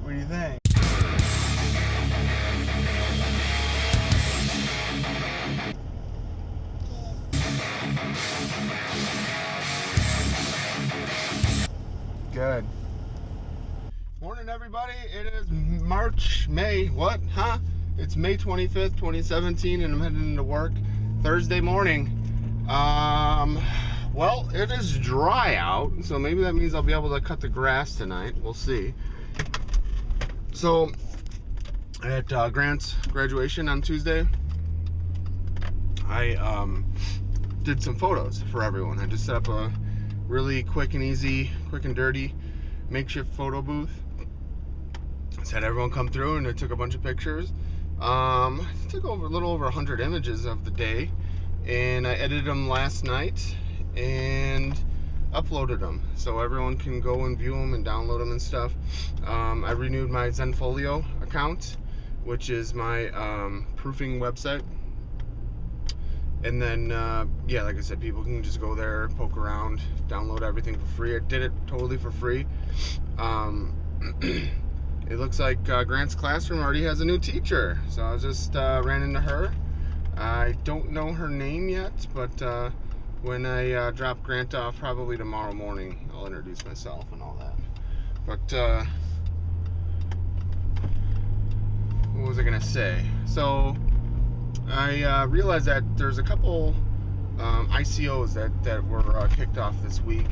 What do you think? Good. Morning, everybody. It is It's May 25th, 2017, and I'm heading into work Thursday morning. Well, it is dry out, so maybe that means I'll be able to cut the grass tonight. We'll see. So, at Grant's graduation on Tuesday, I did some photos for everyone. I just set up a really quick and easy, quick and dirty makeshift photo booth. Just had everyone come through, and I took a bunch of pictures. I took a little over 100 images of the day, and I edited them last night and uploaded them so everyone can go and view them and download them and stuff. I renewed my Zenfolio account, which is my proofing website. And then, yeah, like I said, people can just go there, poke around, download everything for free. I did it totally for free. It looks like Grant's classroom already has a new teacher. So I just ran into her. I don't know her name yet, but when I drop Grant off, probably tomorrow morning, I'll introduce myself and all that. But, what was I going to say? So, I realized that there's a couple ICOs that were kicked off this week.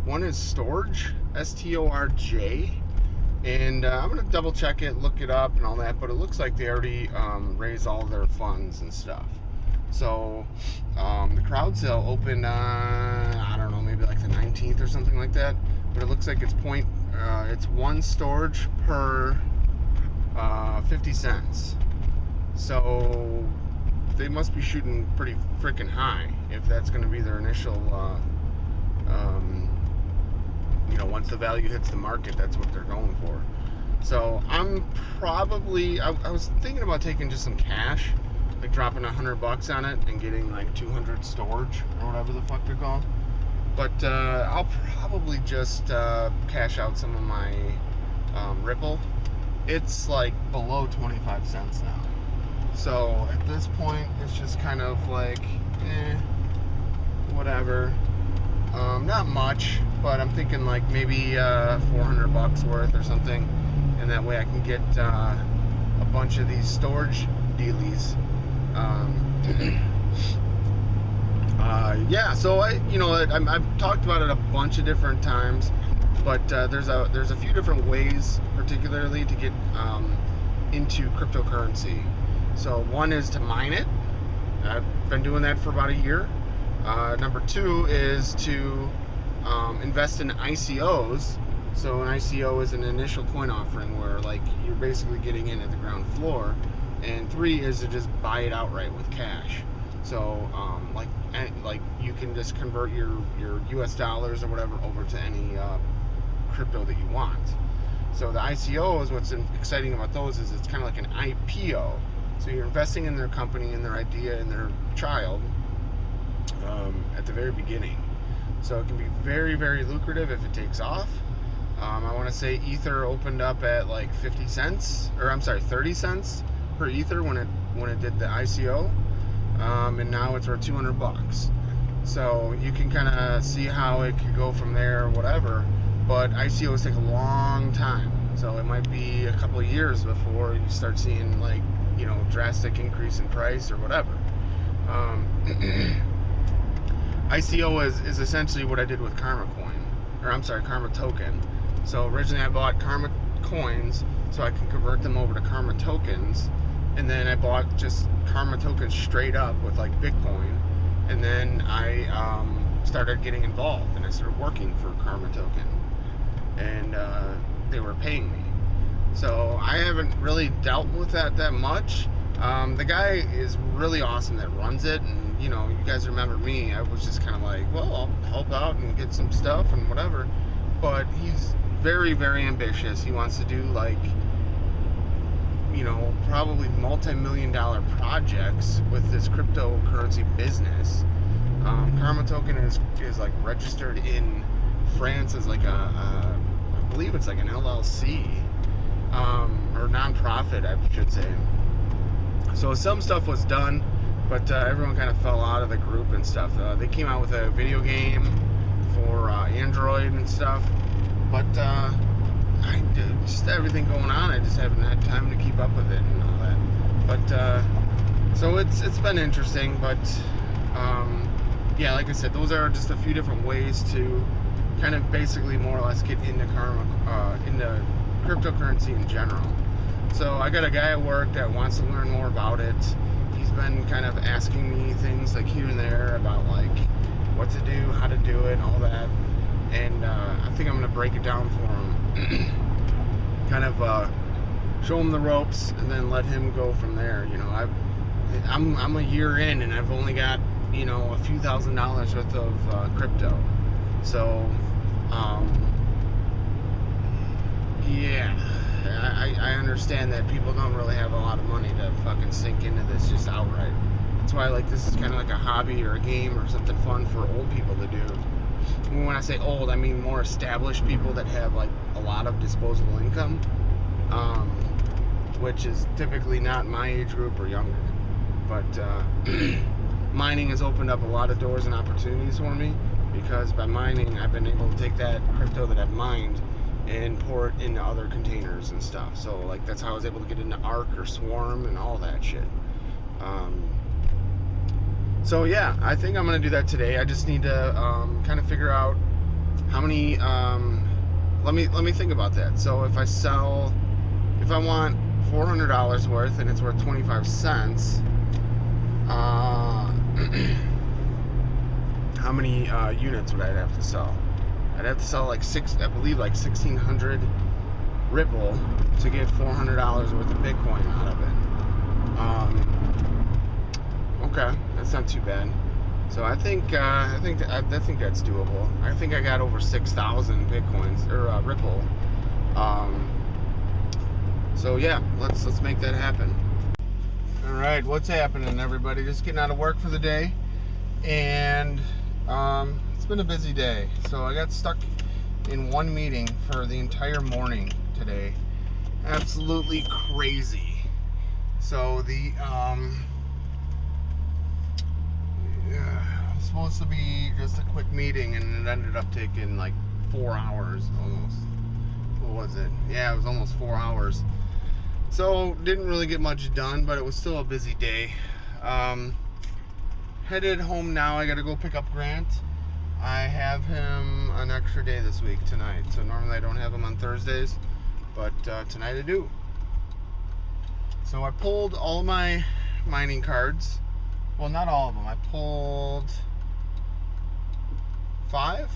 One is Storj, S-T-O-R-J, and I'm going to double check it, look it up and all that, but it looks like they already raised all their funds and stuff. So the crowd sale opened I don't know, maybe like the 19th or something like that, but it looks like it's one Storj per 50 cents. So they must be shooting pretty freaking high if that's going to be their initial, once the value hits the market, that's what they're going for. So I'm probably, I was thinking about taking just some cash, like dropping $100 on it and getting like 200 Storj or whatever the fuck they're called. But I'll probably just cash out some of my Ripple. It's like below 25 cents now. So at this point, it's just kind of like, whatever. Not much, but I'm thinking like maybe $400 worth or something, and that way I can get a bunch of these Storj dealies. Yeah. So I've talked about it a bunch of different times, but there's a few different ways, particularly to get into cryptocurrency. So one is to mine it. I've been doing that for about a year. Number two is to invest in ICOs. So an ICO is an initial coin offering where like you're basically getting in at the ground floor. And three is to just buy it outright with cash. So like you can just convert your US dollars or whatever over to any crypto that you want. So the ICOs, what's exciting about those is it's kind of like an IPO. So you're investing in their company, in their idea, in their child at the very beginning. So it can be very, very lucrative if it takes off. I want to say Ether opened up at like 30 cents per Ether when it did the ICO, and now it's worth $200. So you can kind of see how it could go from there or whatever. But ICOs take a long time, so it might be a couple of years before you start seeing like drastic increase in price or whatever. ICO is essentially what I did with Karma Token. So originally I bought Karma coins so I can convert them over to Karma tokens, and then I bought just Karma tokens straight up with like Bitcoin, and then I started getting involved and I started working for Karma Token, and they were paying me. So I haven't really dealt with that much. The guy is really awesome that runs it, and you guys remember me. I was just kind of like, well, I'll help out and get some stuff and whatever. But he's very, very ambitious. He wants to do like, probably multi-million-dollar projects with this cryptocurrency business. Karma Token is like registered in France as like I believe it's like an LLC. or nonprofit, I should say. So some stuff was done, but everyone kind of fell out of the group and stuff. They came out with a video game for Android and stuff, but just everything going on, I just haven't had time to keep up with it and all that. But so it's been interesting, but yeah, like I said, those are just a few different ways to kind of basically more or less get into into cryptocurrency in general. So I got a guy at work that wants to learn more about it. He's been kind of asking me things like here and there about like what to do, how to do it, and all that. And I think I'm gonna break it down for him, kind of show him the ropes, and then let him go from there. You know, I'm a year in, and I've only got, you know, a few $1,000s worth of crypto. So yeah, I understand that people don't really have a lot of money to fucking sink into this just outright. That's why, like, this is kind of like a hobby or a game or something fun for old people to do. And when I say old, I mean more established people that have like a lot of disposable income, which is typically not my age group or younger. But mining has opened up a lot of doors and opportunities for me, because by mining I've been able to take that crypto that I've mined and pour it into other containers and stuff. So like that's how I was able to get into Arc or Swarm and all that shit. So yeah, I think I'm gonna do that today. I just need to kind of figure out how many. Let me think about that. So if I want $400 worth and it's worth 25 cents, how many units would I have to sell? I'd have to sell like I believe like 1,600 Ripple to get $400 worth of Bitcoin out of it. Okay, that's not too bad. So I think that's doable. I think I got over 6,000 Bitcoins or Ripple. So yeah, let's make that happen. All right, what's happening, everybody? Just getting out of work for the day, and it's been a busy day. So I got stuck in one meeting for the entire morning today. Absolutely crazy. So the it was supposed to be just a quick meeting, and it ended up taking like 4 hours almost. What was it? Yeah, it was almost 4 hours. So didn't really get much done, but it was still a busy day. Headed home now. I gotta go pick up Grant. I have him an extra day this week tonight. So normally I don't have him on Thursdays, but tonight I do. So I pulled all my mining cards. Well, not all of them. I pulled five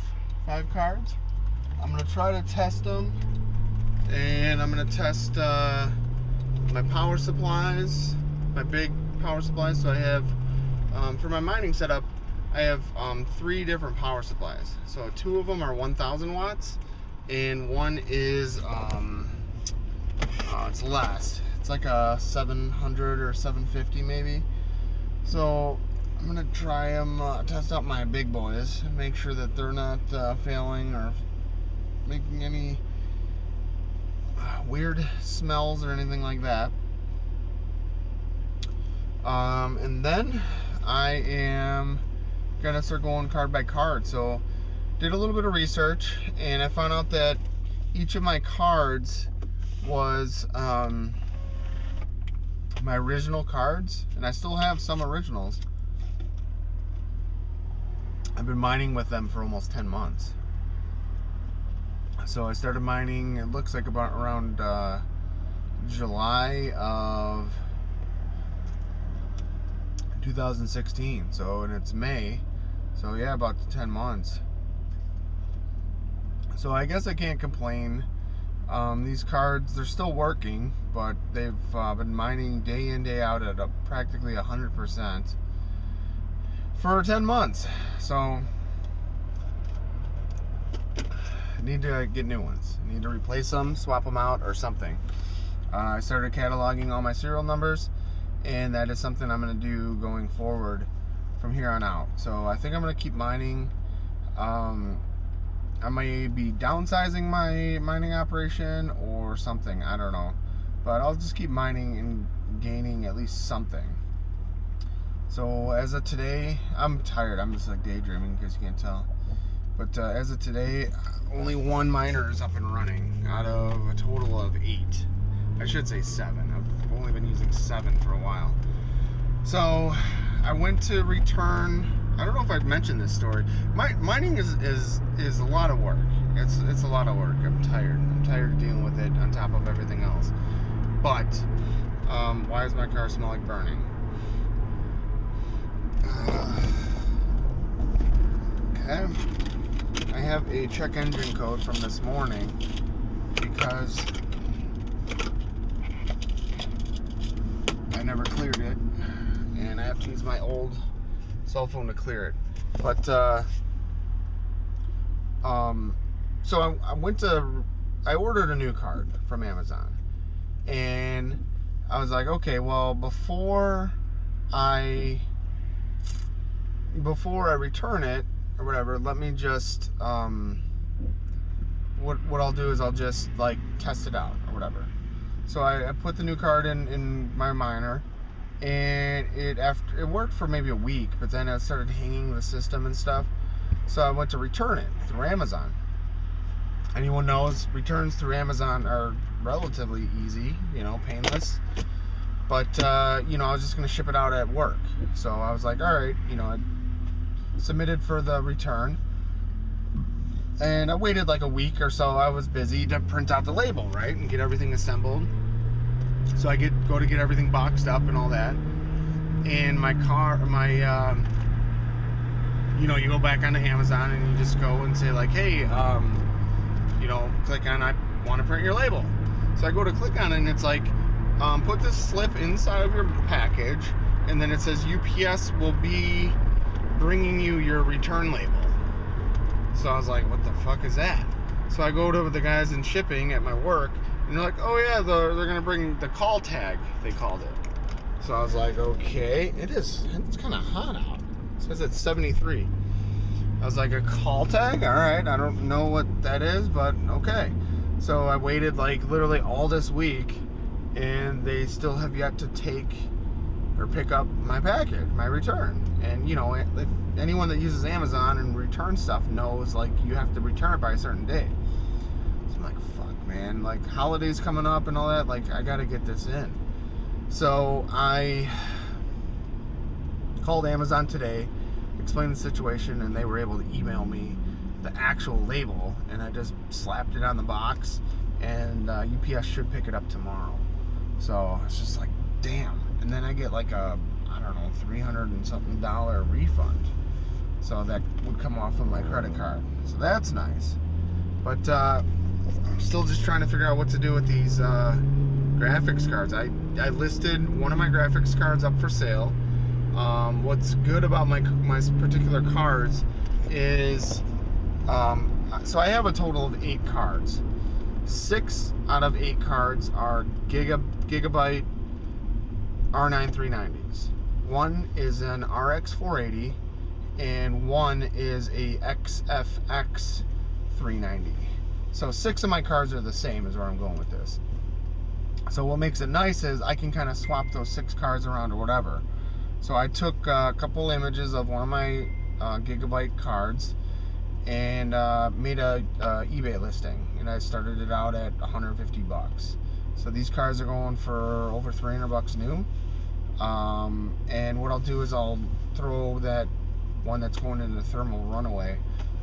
cards. I'm gonna try to test them, and I'm gonna test my power supplies, my big power supplies. So I have, for my mining setup, I have 3 different power supplies. So 2 of them are 1,000 watts, and one is it's less. It's like a 700 or 750 maybe. So I'm gonna try them, test out my big boys, and make sure that they're not failing or making any weird smells or anything like that. And then I am gonna start going card by card. So did a little bit of research, and I found out that each of my cards was my original cards, and I still have some originals. I've been mining with them for almost 10 months. So I started mining, it looks like about around July of 2016. So, and it's May. So yeah, about 10 months. So I guess I can't complain. These cards, they're still working, but they've been mining day in, day out at practically 100% for 10 months. So I need to get new ones. I need to replace them, swap them out, or something. I started cataloging all my serial numbers, and that is something I'm going to do going forward from here on out. So I think I'm going to keep mining. I may be downsizing my mining operation, or or something. I don't know. But I'll just keep mining and gaining at least something. So as of today, I'm tired. I'm just like daydreaming because you can't tell. But as of today, only one miner is up and running out of a total of 8. I should say 7. I've only been using 7 for a while. So I went to return. I don't know if I've mentioned this story. Mining is a lot of work. It's a lot of work. I'm tired. I'm tired of dealing with it on top of everything else. But why does my car smell like burning? Okay. I have a check engine code from this morning because I never cleared it, and I have to use my old cell phone to clear it. But so I ordered a new card from Amazon, and I was like, okay, well, before I return it or whatever, let me just what I'll do is I'll just like test it out or whatever. So I put the new card in my miner, and it worked for maybe a week, but then it started hanging the system and stuff. So I went to return it through Amazon. Anyone knows returns through Amazon are relatively easy, painless. But I was just gonna ship it out at work. So I was like, all right, I submitted for the return, and I waited like a week or so. I was busy to print out the label, right, and get everything assembled. So I go to get everything boxed up and all that. And my car, you go back onto Amazon and you just go and say like, hey, click on I want to print your label. So I go to click on it, and it's like, put this slip inside of your package, and then it says UPS will be bringing you your return label. So I was like, what the fuck is that? So I go to the guys in shipping at my work, and they're like, oh yeah, they're gonna bring the call tag, they called it. So I was like, okay, it's kind of hot out. It says it's 73. I was like, a call tag? All right, I don't know what that is, but okay. So I waited like literally all this week, and they still have yet to take or pick up my package, my return. And if anyone that uses Amazon and returns stuff knows, like, you have to return it by a certain date. So I'm like, fuck, man, like, holidays coming up and all that, like, I gotta get this in. So I called Amazon today, explained the situation, and they were able to email me the actual label, and I just slapped it on the box, and UPS should pick it up tomorrow. So it's just like, damn. And then I get like a, I don't know, $300 and something refund. So that would come off of my credit card. So that's nice. But I'm still just trying to figure out what to do with these graphics cards. I listed one of my graphics cards up for sale. What's good about my particular cards is, so I have a total of 8 cards. 6 out of 8 cards are Gigabyte R9 390s. 1 is an RX 480, and 1 is a XFX 390. So 6 of my cards are the same, is where I'm going with this. So what makes it nice is I can kind of swap those 6 cards around or whatever. So I took a couple images of one of my Gigabyte cards and made a eBay listing, and I started it out at $150. So these cards are going for over $300 new. And what I'll do is I'll throw that one that's going into the thermal runaway,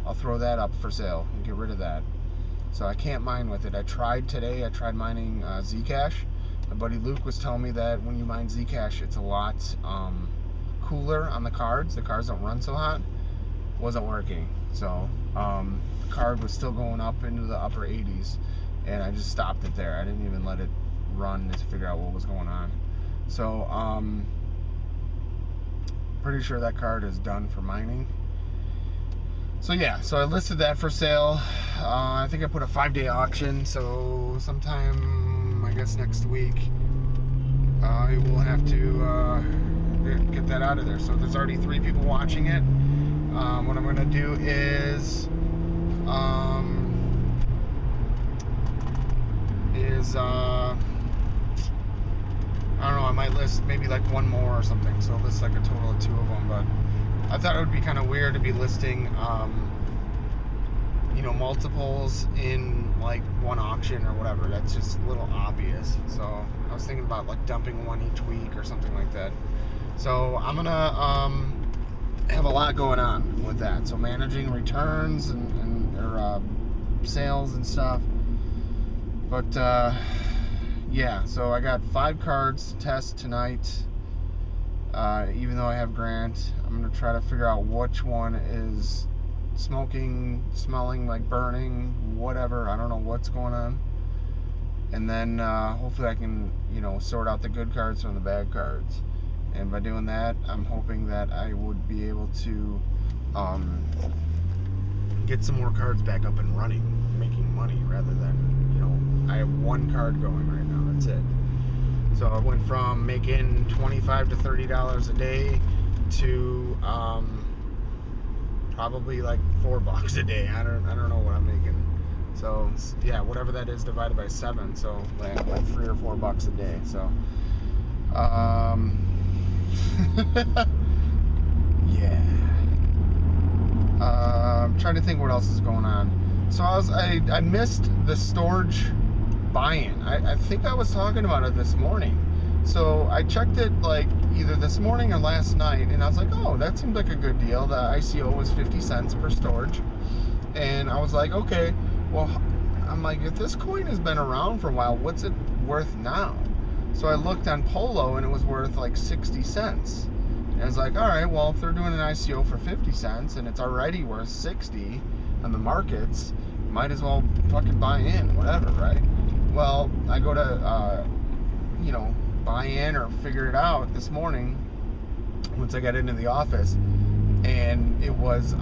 I'll throw that up for sale and get rid of that. So I can't mine with it. I tried mining Zcash. My buddy Luke was telling me that when you mine Zcash, it's a lot cooler on the cards. The cards don't run so hot. Wasn't working. So the card was still going up into the upper 80s, and I just stopped it there. I didn't even let it run to figure out what was going on. So pretty sure that card is done for mining. So yeah, so I listed that for sale. I think I put a 5-day auction, so sometime, I guess next week, I will have to get that out of there. So there's already 3 people watching it. What I'm gonna do is is, I don't know, I might list maybe like one more or something. So I'll list like a total of 2 of them. But I thought it would be kind of weird to be listing, you know, multiples in like one auction or whatever. That's just a little obvious. So I was thinking about like dumping one each week or something like that. So I'm gonna have a lot going on with that. So managing returns and or sales and stuff. But yeah, so I got 5 cards to test tonight. Even though I have Grant, I'm gonna try to figure out which one is smoking, smelling like burning, whatever. I don't know what's going on. And then hopefully I can, you know, sort out the good cards from the bad cards. And by doing that, I'm hoping that I would be able to get some more cards back up and running, making money, rather than, you know, I have 1 card going right now. That's it. So I went from making $25 to $30 a day to probably like $4 a day. I don't know what I'm making. So yeah, whatever that is divided by 7. So like $3 or $4 a day. So yeah. I'm trying to think what else is going on. So I missed the storage buy-in. I think I was talking about it this morning. So I checked it like either this morning or last night, and I was like, oh, that seemed like a good deal. The ICO was 50 cents per storage. And I was like, okay, well, I'm like, if this coin has been around for a while, what's it worth now? So I looked on Polo and it was worth like 60 cents. And I was like, all right, well, if they're doing an ICO for 50 cents and it's already worth 60 on the markets, might as well fucking buy in, whatever, right? Well, I go to, you know, buy in or figure it out this morning once I got into the office, and it was,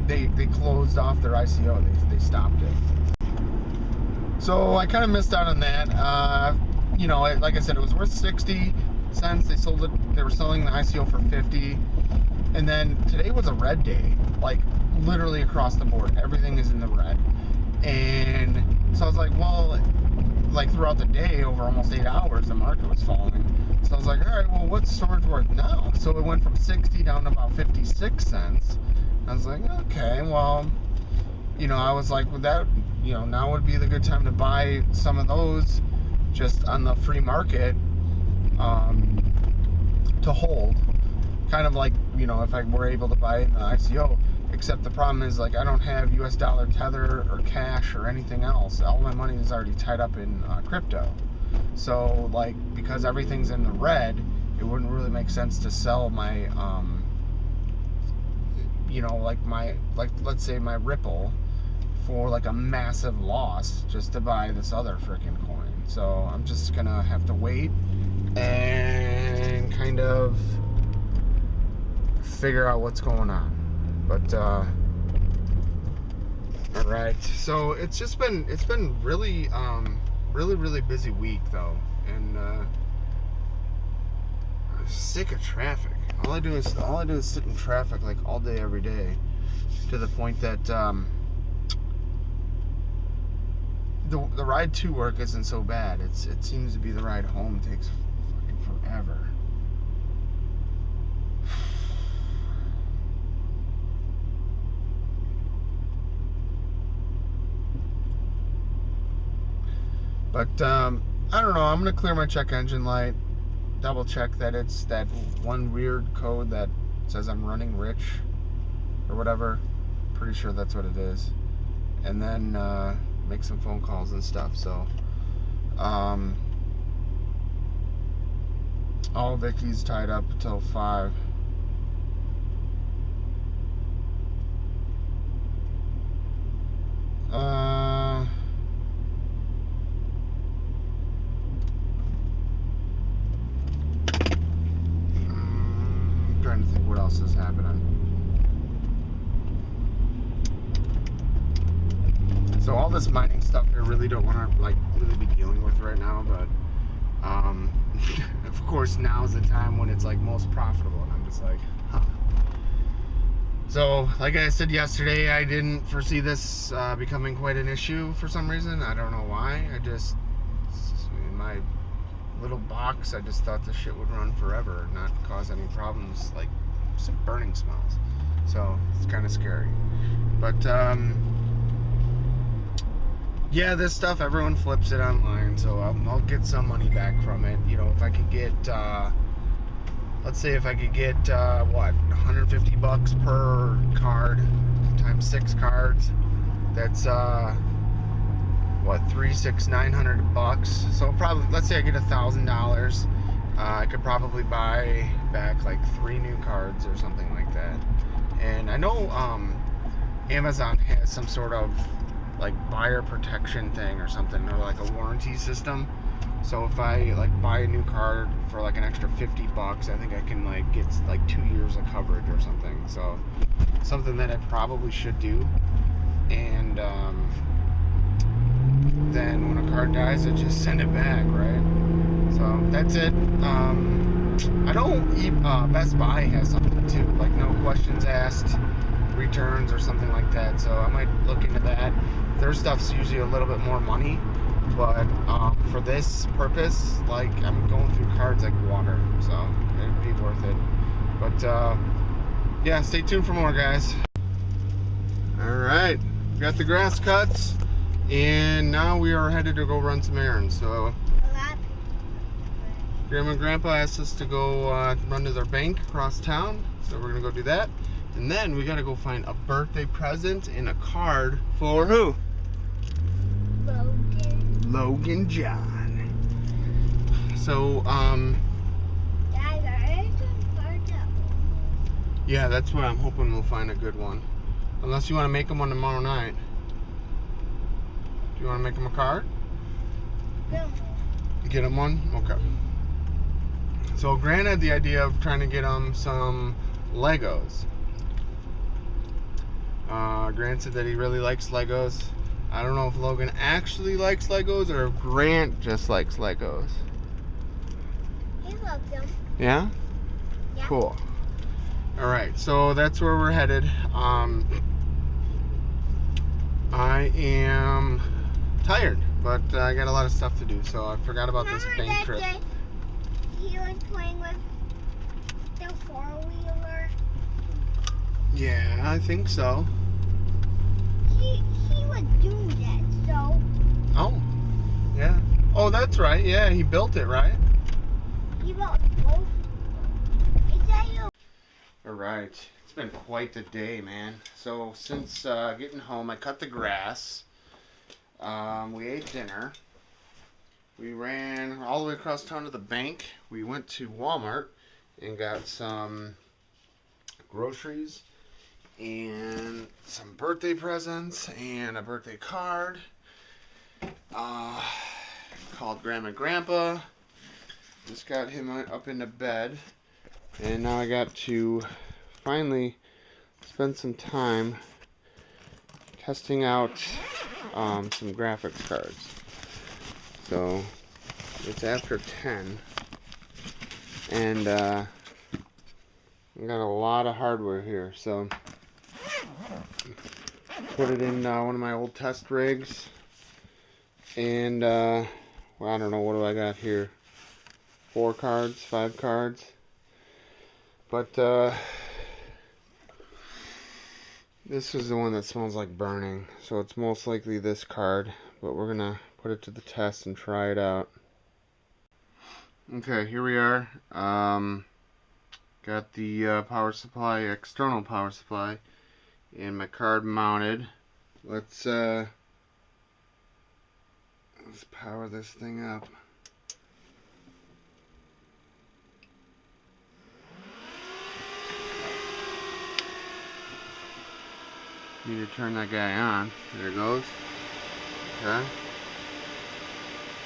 they closed off their ICO. They stopped it. So I kind of missed out on that. You know, like I said, it was worth 60 cents. They sold it. They were selling the ICO for 50. And then today was a red day, like literally across the board. Everything is in the red. And so I was like, well, like throughout the day, over almost 8 hours, the market was falling. So I was like, all right, well, what's storage worth now? So it went from 60 down to about 56 cents. I was like, okay, well, you know, I was like, well, that, you know, now would be the good time to buy some of those just on the free market to hold. Kind of like, you know, if I were able to buy in the ICO. Except the problem is, like, I don't have US dollar tether or cash or anything else. All my money is already tied up in crypto. So, like, because everything's in the red, it wouldn't really make sense to sell my, you know, like let's say my Ripple for like a massive loss just to buy this other freaking coin. So I'm just gonna have to wait and kind of figure out what's going on. But all right, so it's been really really busy week though, and I'm sick of traffic. All I do is sit in traffic like all day every day, to the point that the ride to work isn't so bad. It seems to be the ride home takes fucking forever. But I don't know. I'm gonna clear my check engine light, double check that it's that one weird code that says I'm running rich or whatever. Pretty sure that's what it is. And then make some phone calls and stuff. So all Vicky's tied up till 5. Trying to think what else is happening. So all this mining stuff I really don't want to like really be dealing with right now, but of course now is the time when it's like most profitable, and I'm just like, huh. So, like I said yesterday, I didn't foresee this becoming quite an issue for some reason. I don't know why. In my little box, I just thought this shit would run forever and not cause any problems, like some burning smells. So, it's kind of scary. But, yeah, this stuff, everyone flips it online, so I'll get some money back from it. You know, if I could get, let's say if I could get, what, 150 bucks per card times 6 cards, that's, what, 900 bucks. So probably, let's say I get $1,000, I could probably buy back like 3 new cards or something like that. And I know, Amazon has some sort of like buyer protection thing or something, or like a warranty system. So if I like buy a new card for like an extra 50 bucks, I think I can like get like 2 years of coverage or something. So something that I probably should do. And then when a card dies, I just send it back, right? So that's it. I know Best Buy has something too, like no questions asked returns or something like that. So I might look into that. Their stuff's usually a little bit more money, but for this purpose, like, I'm going through cards like water, so it'd be worth it. But yeah, stay tuned for more, guys. Alright, got the grass cuts, and now we are headed to go run some errands. So Grandma and Grandpa asked us to go run to their bank across town, so we're gonna go do that. And then we gotta go find a birthday present and a card for who? Logan John. So, yeah, that's what I'm hoping we'll find a good one. Unless you want to make him one tomorrow night. Do you want to make him a card? Yeah. Get him one? Okay. So, Grant had the idea of trying to get him some Legos. Grant said that he really likes Legos. I don't know if Logan actually likes Legos or if Grant just likes Legos. He loves them. Yeah? Yeah. Cool. Alright, so that's where we're headed. I am tired, but I got a lot of stuff to do, so I forgot about this bank trip. He was playing with the four-wheeler. Yeah, I think so. He was doing that, so. Oh, yeah. Oh, that's right. Yeah, he built it, right? He built both. Is that you? Alright, it's been quite the day, man. So, since getting home, I cut the grass. We ate dinner. We ran all the way across town to the bank. We went to Walmart and got some groceries and some birthday presents and a birthday card. Called Grandma and Grandpa. Just got him up into bed. And now I got to finally spend some time testing out some graphics cards. So it's after 10, and I got a lot of hardware here. So put it in one of my old test rigs, and well, I don't know, what do I got here? 4 cards, 5 cards. But this is the one that smells like burning, so it's most likely this card, but we're gonna put it to the test and try it out. Okay, here we are. Got the power supply, external power supply, and my card mounted. Let's power this thing up. Need to turn that guy on. There it goes. Okay.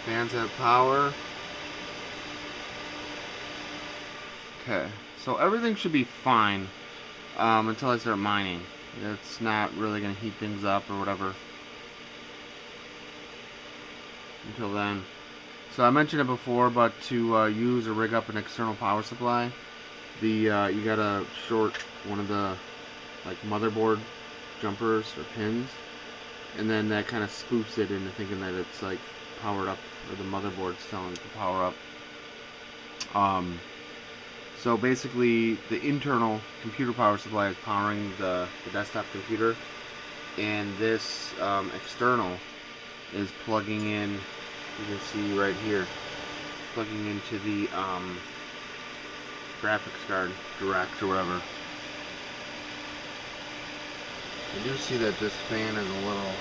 Fans have power. Okay. So everything should be fine until I start mining. It's not really going to heat things up or whatever until then. So I mentioned it before, but to use or rig up an external power supply, you gotta short one of the like motherboard jumpers or pins, and then that kind of spoofs it into thinking that it's like powered up, or the motherboard's telling it to power up. So basically, the internal computer power supply is powering the desktop computer, and this external is plugging in. You can see right here, plugging into the graphics card direct or whatever. I do see that this fan is a little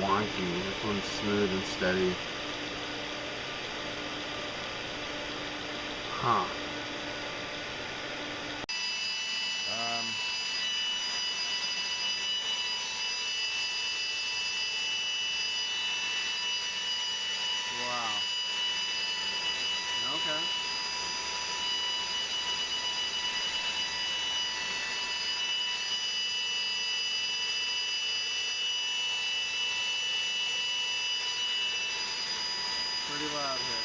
wonky. This one's smooth and steady. Huh. Wow. Okay. Pretty loud here.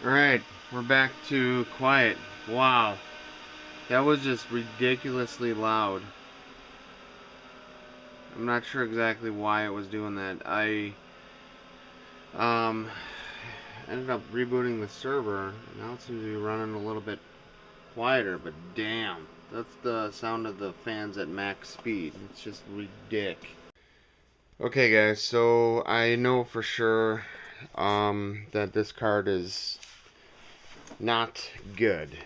Alright, we're back to quiet. Wow. That was just ridiculously loud. I'm not sure exactly why it was doing that. I ended up rebooting the server. Now it seems to be running a little bit quieter, but damn. That's the sound of the fans at max speed. It's just ridiculous. Okay guys, so I know for sure that this card is not good.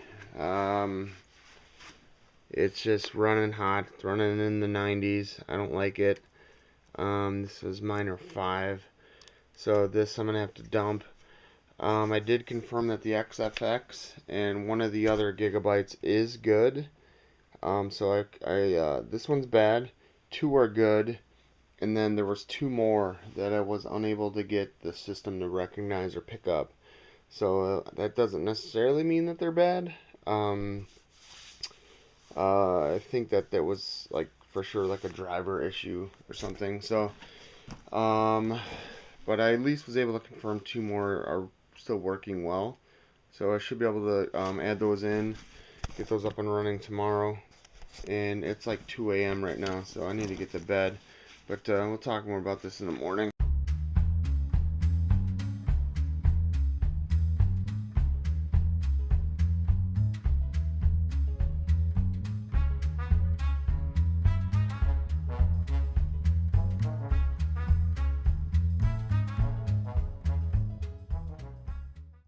It's just running hot. It's running in the 90s. I don't like it. This is miner 5. So this I'm gonna have to dump. I did confirm that the XFX and one of the other gigabytes is good. So this one's bad. 2 are good. And then there was 2 more that I was unable to get the system to recognize or pick up. So that doesn't necessarily mean that they're bad. I think that was like for sure like a driver issue or something. So, but I at least was able to confirm 2 more are still working well. So I should be able to add those in, get those up and running tomorrow. And it's like 2 a.m. right now, so I need to get to bed. But we'll talk more about this in the morning.